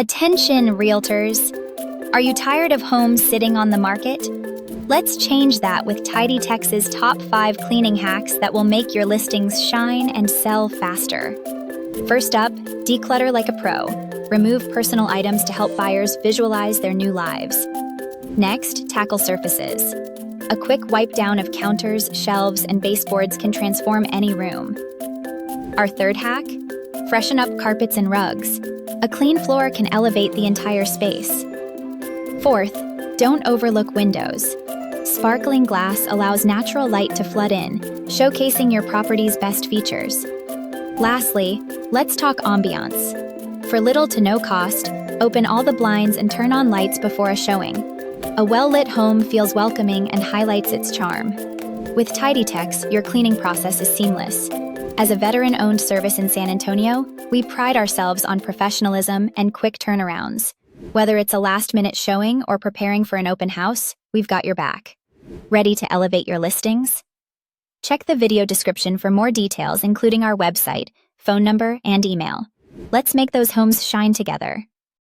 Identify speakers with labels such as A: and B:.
A: Attention, realtors! Are you tired of homes sitting on the market? Let's change that with TidyTex's top 5 cleaning hacks that will make your listings shine and sell faster. First up, declutter like a pro. Remove personal items to help buyers visualize their new lives. Next, tackle surfaces. A quick wipe down of counters, shelves, and baseboards can transform any room. Our third hack? Freshen up carpets and rugs. A clean floor can elevate the entire space. Fourth, don't overlook windows. Sparkling glass allows natural light to flood in, showcasing your property's best features. Lastly, let's talk ambiance. For little to no cost, open all the blinds and turn on lights before a showing. A well-lit home feels welcoming and highlights its charm. With TidyTex, your cleaning process is seamless. As a veteran-owned service in San Antonio, we pride ourselves on professionalism and quick turnarounds. Whether it's a last-minute showing or preparing for an open house, we've got your back. Ready to elevate your listings? Check the video description for more details, including our website, phone number, and email. Let's make those homes shine together.